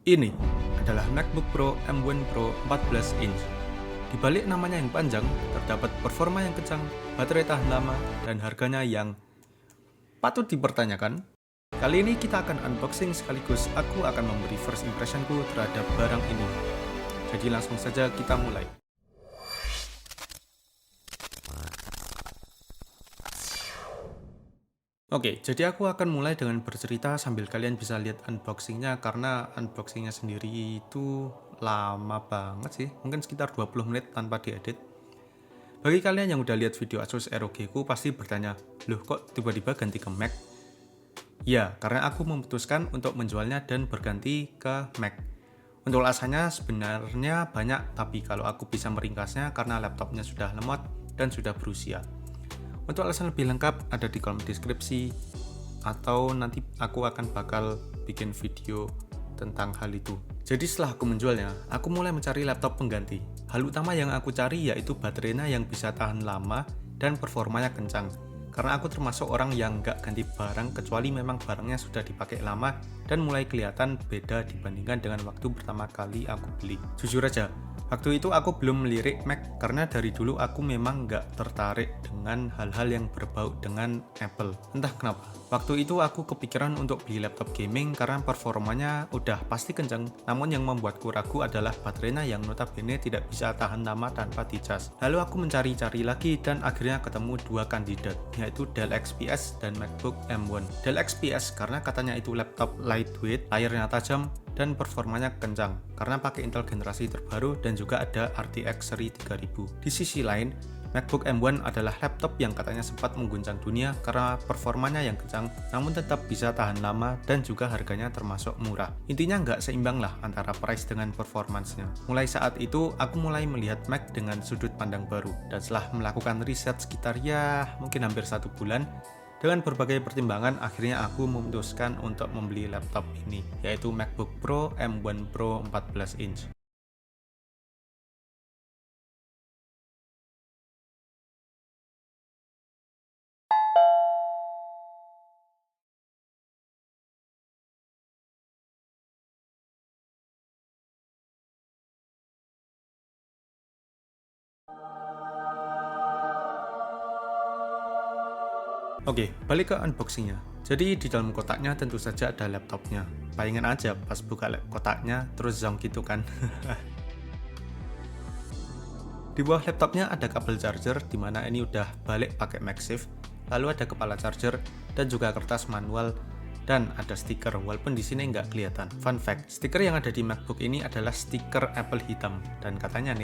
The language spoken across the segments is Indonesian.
Ini adalah MacBook Pro M1 Pro 14 inch. Di balik namanya yang panjang, terdapat performa yang kencang, baterai tahan lama, dan harganya yang patut dipertanyakan. Kali ini kita akan unboxing sekaligus aku akan memberi first impressionku terhadap barang ini. Jadi langsung saja kita mulai. Oke, jadi aku akan mulai dengan bercerita sambil kalian bisa lihat unboxingnya, karena unboxingnya sendiri itu lama banget sih, mungkin sekitar 20 menit tanpa diedit. Bagi kalian yang udah lihat video Asus ROG ku pasti bertanya, loh kok tiba-tiba ganti ke Mac? Ya, karena aku memutuskan untuk menjualnya dan berganti ke Mac. Untuk alasannya sebenarnya banyak, tapi kalau aku bisa meringkasnya karena laptopnya sudah lemot dan sudah berusia. Untuk alasan lebih lengkap ada di kolom deskripsi, atau nanti aku akan bakal bikin video tentang hal itu. Jadi setelah aku menjualnya, aku mulai mencari laptop pengganti. Hal utama yang aku cari yaitu baterainya yang bisa tahan lama dan performanya kencang. Karena aku termasuk orang yang nggak ganti barang kecuali memang barangnya sudah dipakai lama dan mulai kelihatan beda dibandingkan dengan waktu pertama kali aku beli. Jujur aja, waktu itu aku belum melirik Mac karena dari dulu aku memang nggak tertarik dengan hal-hal yang berbau dengan Apple. Entah kenapa. Waktu itu aku kepikiran untuk beli laptop gaming karena performanya udah pasti kencang. Namun yang membuatku ragu adalah baterainya yang notabene tidak bisa tahan lama tanpa dicas. Lalu aku mencari-cari lagi dan akhirnya ketemu dua kandidat, yaitu Dell XPS dan MacBook M1. Dell XPS karena katanya itu laptop lightweight, layarnya tajam, dan performanya kencang karena pakai Intel generasi terbaru dan juga ada RTX seri 3000. Di sisi lain, MacBook M1 adalah laptop yang katanya sempat mengguncang dunia karena performanya yang kencang, namun tetap bisa tahan lama dan juga harganya termasuk murah. Intinya nggak seimbang lah antara price dengan performance-nya. Mulai saat itu, aku mulai melihat Mac dengan sudut pandang baru. Dan setelah melakukan riset sekitar mungkin hampir 1 bulan, dengan berbagai pertimbangan, akhirnya aku memutuskan untuk membeli laptop ini, yaitu MacBook Pro M1 Pro 14 inch. Oke, balik ke unboxingnya. Jadi di dalam kotaknya tentu saja ada laptopnya. Bayangin aja pas buka kotaknya terus zonk gitu kan. Di bawah laptopnya ada kabel charger, dimana ini udah balik pakai MagSafe. Lalu ada kepala charger dan juga kertas manual, dan ada stiker walaupun di sini nggak kelihatan. Fun fact, stiker yang ada di MacBook ini adalah stiker Apple hitam, dan katanya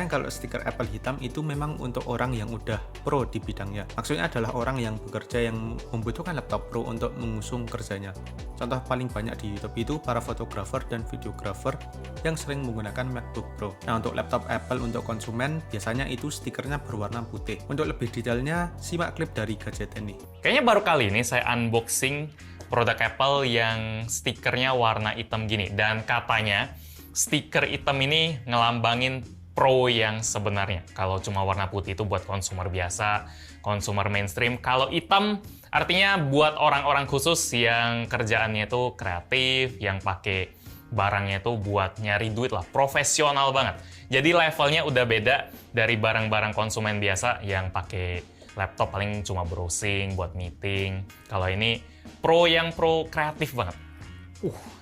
kalau stiker Apple hitam itu memang untuk orang yang udah pro di bidangnya. Maksudnya adalah orang yang bekerja yang membutuhkan laptop pro untuk mengusung kerjanya. Contoh paling banyak di YouTube itu para fotografer dan videografer yang sering menggunakan MacBook Pro. Nah, untuk laptop Apple untuk konsumen biasanya itu stikernya berwarna putih. Untuk lebih detailnya, simak klip dari gadget ini. Kayaknya baru kali ini saya unboxing produk Apple yang stikernya warna hitam gini. Dan katanya stiker hitam ini ngelambangin Pro yang sebenarnya. Kalau cuma warna putih itu buat konsumer biasa, konsumer mainstream. Kalau hitam artinya buat orang-orang khusus yang kerjaannya itu kreatif, yang pakai barangnya itu buat nyari duit lah, profesional banget. Jadi levelnya udah beda dari barang-barang konsumen biasa yang pakai laptop paling cuma browsing buat meeting. Kalau ini pro yang pro kreatif banget.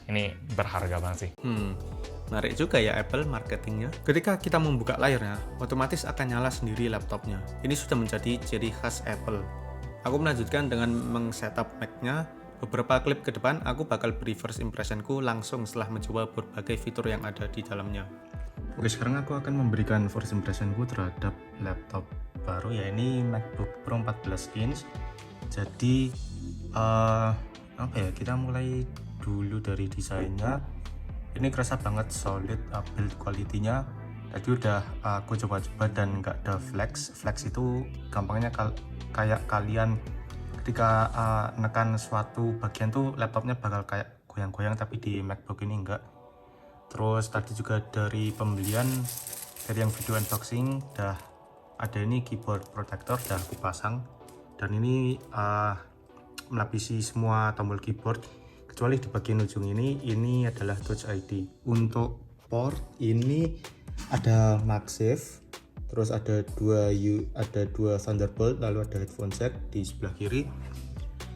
Ini berharga banget sih. Menarik juga ya Apple marketingnya. Ketika kita membuka layarnya, otomatis akan nyala sendiri laptopnya. Ini sudah menjadi ciri khas Apple. Aku melanjutkan dengan meng-setup Mac-nya. Beberapa klip ke depan, aku bakal beri first impressionku langsung setelah mencoba berbagai fitur yang ada di dalamnya. Oke, sekarang aku akan memberikan first impressionku terhadap laptop baru, ya ini MacBook Pro 14 inch. Jadi, kita mulai dulu dari desainnya. Ini kerasa banget solid build quality-nya. Tadi udah aku coba-coba dan nggak ada flex. Flex itu gampangnya kayak kalian ketika nekan suatu bagian tuh laptopnya bakal kayak goyang-goyang, tapi di MacBook ini enggak. Terus tadi juga dari pembelian, dari yang video unboxing udah ada ini keyboard protector, udah aku pasang, dan ini melapisi semua tombol keyboard kecuali di bagian ujung ini adalah Touch ID. Untuk port ini ada MagSafe, terus ada dua Thunderbolt, lalu ada headphone jack di sebelah kiri.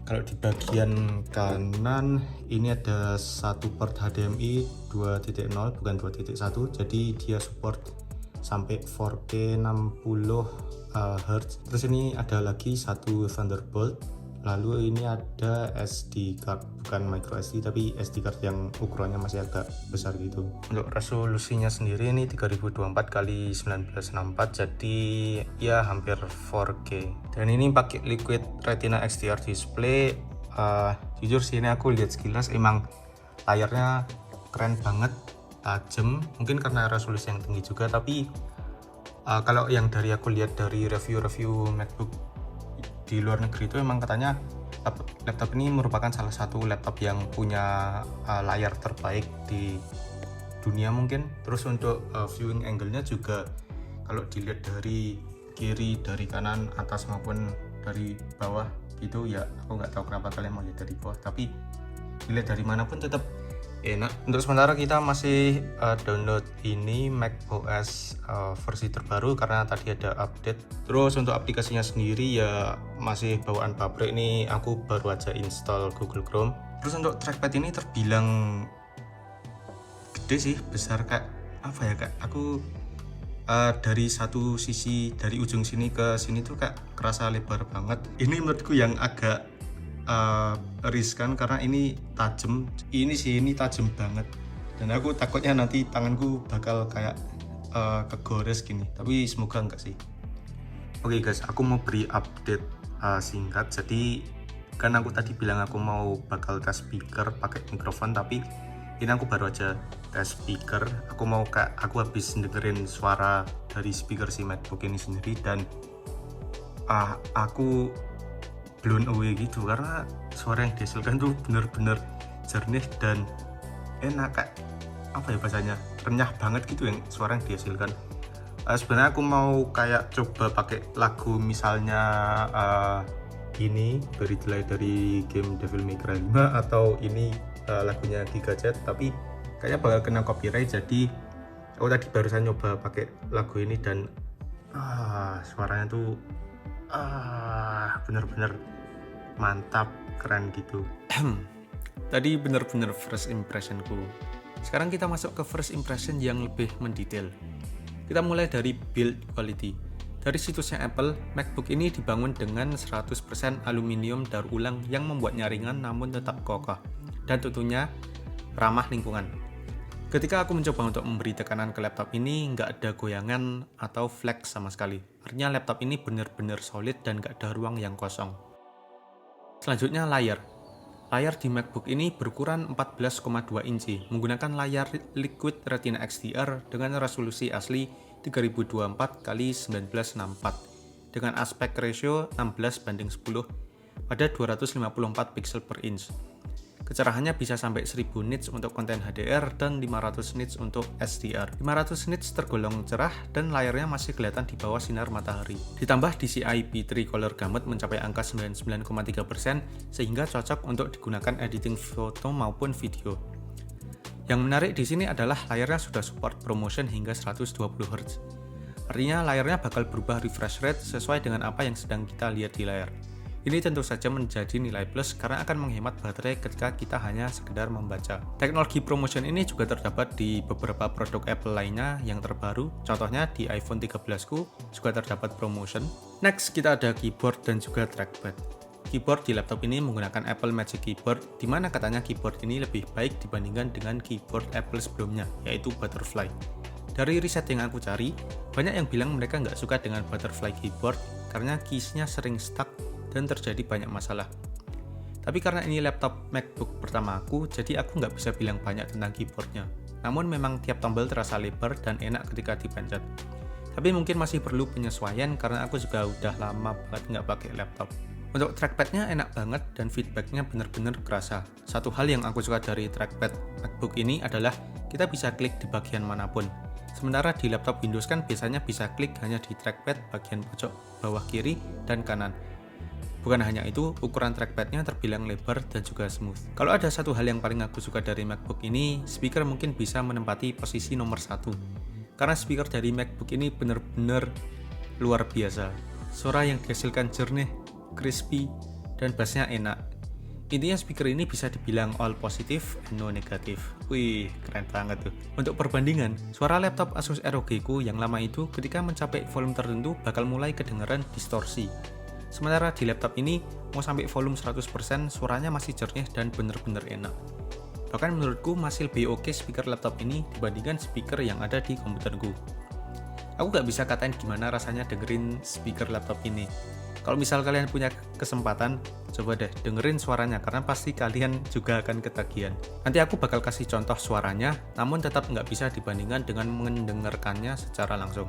Kalau di bagian kanan ini ada satu port HDMI 2.0 bukan 2.1, jadi dia support sampai 4K 60 Hz. Terus ini ada lagi satu Thunderbolt, lalu ini ada SD card, bukan micro SD tapi SD card yang ukurannya masih agak besar gitu. Untuk resolusinya sendiri ini 3024x1964, jadi ya hampir 4K. Dan ini pakai Liquid Retina XDR display. Jujur sih ini aku lihat sekilas emang layarnya keren banget, tajam, mungkin karena resolusi yang tinggi juga. Tapi kalau yang dari aku lihat dari review-review MacBook di luar negeri itu emang katanya laptop ini merupakan salah satu laptop yang punya layar terbaik di dunia mungkin. Terus untuk viewing angle-nya juga kalau dilihat dari kiri, dari kanan, atas maupun dari bawah gitu ya, aku nggak tahu kenapa kalian mau lihat dari bawah, tapi dilihat dari manapun tetap enak. Untuk sementara kita masih download ini macOS versi terbaru karena tadi ada update. Terus untuk aplikasinya sendiri ya masih bawaan pabrik, ini aku baru aja install Google Chrome. Terus untuk trackpad ini terbilang gede sih, besar, kayak apa ya, kayak aku dari satu sisi, dari ujung sini ke sini tuh kayak kerasa lebar banget. Ini menurutku yang agak riskan karena ini tajam. Ini tajam banget dan aku takutnya nanti tanganku bakal kayak kegores gini, tapi semoga enggak sih. Oke guys, aku mau beri update singkat. Jadi kan aku tadi bilang aku mau bakal tes speaker pakai mikrofon, tapi ini aku baru aja tes speaker. Aku habis dengerin suara dari speaker si MacBook ini sendiri dan aku blown away gitu karena suara yang dihasilkan tuh bener-bener jernih dan enak, kayak apa ya bahasanya, renyah banget gitu yang suara yang dihasilkan. Sebenarnya aku mau kayak coba pakai lagu misalnya ini Buried Light dari game Devil May Cry 5 atau ini lagunya Gigajet, tapi kayaknya bakal kena copyright. Jadi aku tadi barusan nyoba pakai lagu ini dan suaranya tuh bener-bener mantap, keren gitu. Tadi bener-bener first impressionku. Sekarang kita masuk ke first impression yang lebih mendetail. Kita mulai dari build quality. Dari situsnya Apple, MacBook ini dibangun dengan 100% aluminium daur ulang yang membuatnya ringan namun tetap kokoh dan tentunya ramah lingkungan. Ketika aku mencoba untuk memberi tekanan ke laptop ini, nggak ada goyangan atau flex sama sekali. Artinya laptop ini benar-benar solid dan nggak ada ruang yang kosong. Selanjutnya layar. Layar di MacBook ini berukuran 14,2 inci, menggunakan layar Liquid Retina XDR dengan resolusi asli 3024x1964 dengan aspek ratio 16:10 pada 254 pixel per inch. Kecerahannya bisa sampai 1000 nits untuk konten HDR dan 500 nits untuk SDR. 500 nits tergolong cerah dan layarnya masih kelihatan di bawah sinar matahari. Ditambah DCI P3 Color Gamut mencapai angka 99,3% sehingga cocok untuk digunakan editing foto maupun video. Yang menarik di sini adalah layarnya sudah support ProMotion hingga 120 Hz. Artinya layarnya bakal berubah refresh rate sesuai dengan apa yang sedang kita lihat di layar. Ini tentu saja menjadi nilai plus karena akan menghemat baterai ketika kita hanya sekedar membaca. Teknologi ProMotion ini juga terdapat di beberapa produk Apple lainnya yang terbaru. Contohnya di iPhone 13ku juga terdapat ProMotion. Next, kita ada keyboard dan juga trackpad. Keyboard di laptop ini menggunakan Apple Magic Keyboard, di mana katanya keyboard ini lebih baik dibandingkan dengan keyboard Apple sebelumnya, yaitu Butterfly. Dari riset yang aku cari, banyak yang bilang mereka nggak suka dengan Butterfly keyboard karena keysnya sering stuck dan terjadi banyak masalah. Tapi karena ini laptop MacBook pertama aku, jadi aku nggak bisa bilang banyak tentang keyboardnya. Namun memang tiap tombol terasa lebar dan enak ketika dipencet. Tapi mungkin masih perlu penyesuaian karena aku juga udah lama banget nggak pakai laptop. Untuk trackpadnya enak banget dan feedbacknya bener-bener kerasa. Satu hal yang aku suka dari trackpad MacBook ini adalah kita bisa klik di bagian manapun. Sementara di laptop Windows kan biasanya bisa klik hanya di trackpad bagian pojok bawah kiri dan kanan. Bukan hanya itu, ukuran trackpadnya terbilang lebar dan juga smooth. Kalau ada satu hal yang paling aku suka dari MacBook ini, speaker mungkin bisa menempati posisi nomor 1. Karena speaker dari MacBook ini benar-benar luar biasa. Suara yang dihasilkan jernih, crispy, dan bassnya enak. Intinya speaker ini bisa dibilang all positif and no negatif. Wih, keren banget tuh. Untuk perbandingan, suara laptop Asus ROG ku yang lama itu ketika mencapai volume tertentu bakal mulai kedengaran distorsi. Sementara di laptop ini, mau sampai volume 100% suaranya masih jernih dan bener-bener enak. Bahkan menurutku masih lebih oke speaker laptop ini dibandingkan speaker yang ada di komputerku. Aku gak bisa katain gimana rasanya dengerin speaker laptop ini. Kalau misal kalian punya kesempatan, coba deh dengerin suaranya karena pasti kalian juga akan ketagihan. Nanti aku bakal kasih contoh suaranya, namun tetap nggak bisa dibandingkan dengan mendengarkannya secara langsung.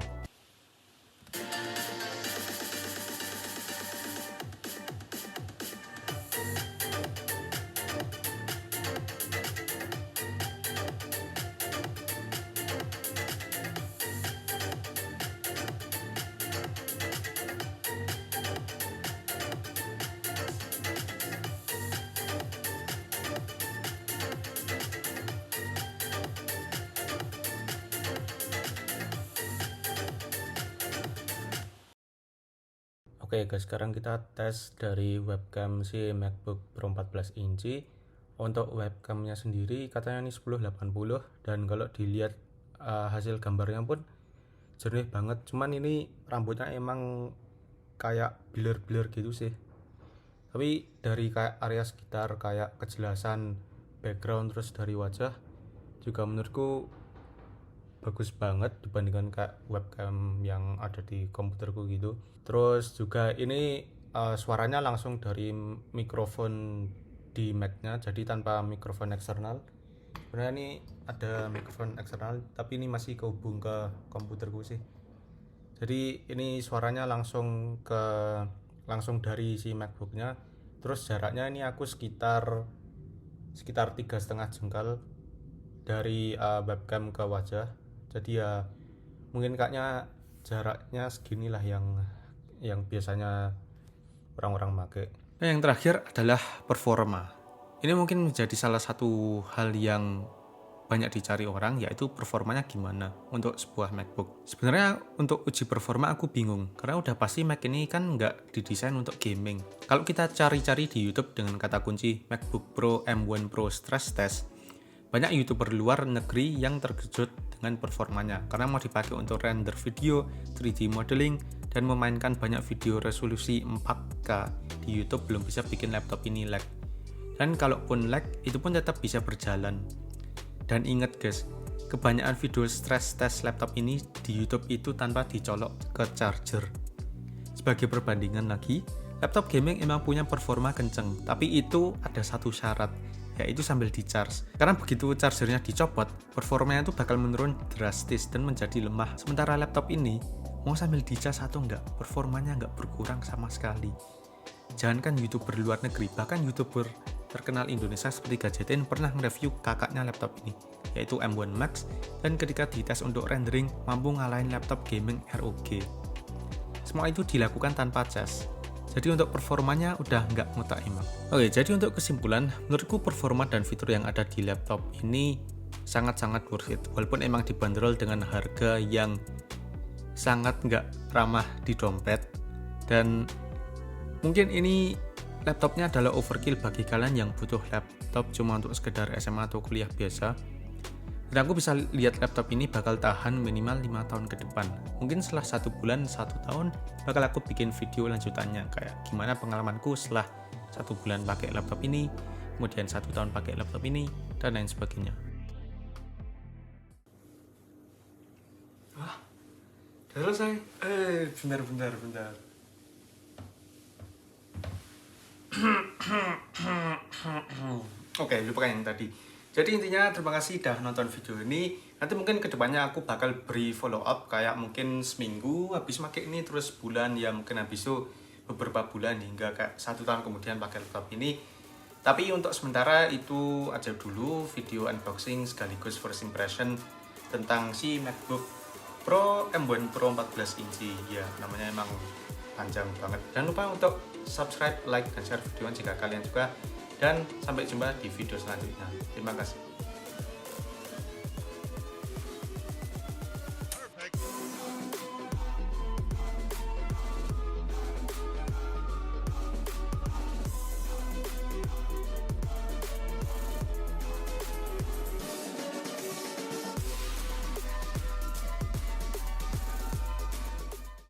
Oke guys, sekarang kita tes dari webcam si MacBook Pro 14 inci. Untuk webcamnya sendiri katanya ini 1080 dan kalau dilihat hasil gambarnya pun jernih banget. Cuman ini rambutnya emang kayak blur-blur gitu sih. Tapi dari kayak area sekitar kayak kejelasan background terus dari wajah juga menurutku bagus banget dibandingkan kayak webcam yang ada di komputerku gitu. Terus juga ini suaranya langsung dari mikrofon di Mac-nya, jadi tanpa mikrofon eksternal. Sebenarnya ini ada mikrofon eksternal, tapi ini masih kehubung ke komputerku sih. Jadi ini suaranya langsung dari si MacBook-nya. Terus jaraknya ini aku sekitar 3,5 jengkal dari webcam ke wajah. Jadi ya mungkin kayaknya jaraknya seginilah yang biasanya orang-orang pakai. Nah, yang terakhir adalah performa. Ini mungkin menjadi salah satu hal yang banyak dicari orang, yaitu performanya gimana untuk sebuah MacBook. Sebenarnya untuk uji performa aku bingung, karena udah pasti Mac ini kan nggak didesain untuk gaming. Kalau kita cari-cari di YouTube dengan kata kunci MacBook Pro M1 Pro Stress Test, banyak YouTuber luar negeri yang terkejut dengan performanya karena mau dipakai untuk render video, 3D modeling, dan memainkan banyak video resolusi 4K di YouTube belum bisa bikin laptop ini lag. Dan kalaupun lag, itu pun tetap bisa berjalan. Dan ingat guys, kebanyakan video stress test laptop ini di YouTube itu tanpa dicolok ke charger. Sebagai perbandingan lagi, laptop gaming emang punya performa kenceng, tapi itu ada satu syarat, yaitu sambil di-charge. Karena begitu chargernya dicopot, performanya itu bakal menurun drastis dan menjadi lemah. Sementara laptop ini, mau sambil di-charge atau enggak, performanya enggak berkurang sama sekali. Jangankan YouTuber luar negeri, bahkan YouTuber terkenal Indonesia seperti Gadgetin pernah nge-review kakaknya laptop ini, yaitu M1 Max, dan ketika dites untuk rendering, mampu ngalahin laptop gaming ROG. Semua itu dilakukan tanpa cas. Jadi untuk performanya udah nggak mutakhir. Oke, jadi untuk kesimpulan, menurutku performa dan fitur yang ada di laptop ini sangat-sangat worth it. Walaupun emang dibanderol dengan harga yang sangat nggak ramah di dompet. Dan mungkin ini laptopnya adalah overkill bagi kalian yang butuh laptop cuma untuk sekedar SMA atau kuliah biasa. Dan aku bisa lihat laptop ini bakal tahan minimal 5 tahun ke depan. Mungkin setelah 1 bulan, 1 tahun, bakal aku bikin video lanjutannya. Kayak gimana pengalamanku setelah 1 bulan pakai laptop ini, kemudian 1 tahun pakai laptop ini, dan lain sebagainya. Wah, udah selesai? Bentar. Oke, lupakan yang tadi. Jadi intinya terima kasih udah nonton video ini. Nanti mungkin kedepannya aku bakal beri follow up kayak mungkin seminggu habis pakai ini, terus bulan ya mungkin habis itu beberapa bulan hingga kayak 1 tahun kemudian pakai laptop ini. Tapi untuk sementara itu aja dulu video unboxing sekaligus first impression tentang si MacBook Pro M1 Pro 14 inci. Ya namanya emang panjang banget. Jangan lupa untuk subscribe, like, dan share video jika kalian suka. Dan sampai jumpa di video selanjutnya. Terima kasih.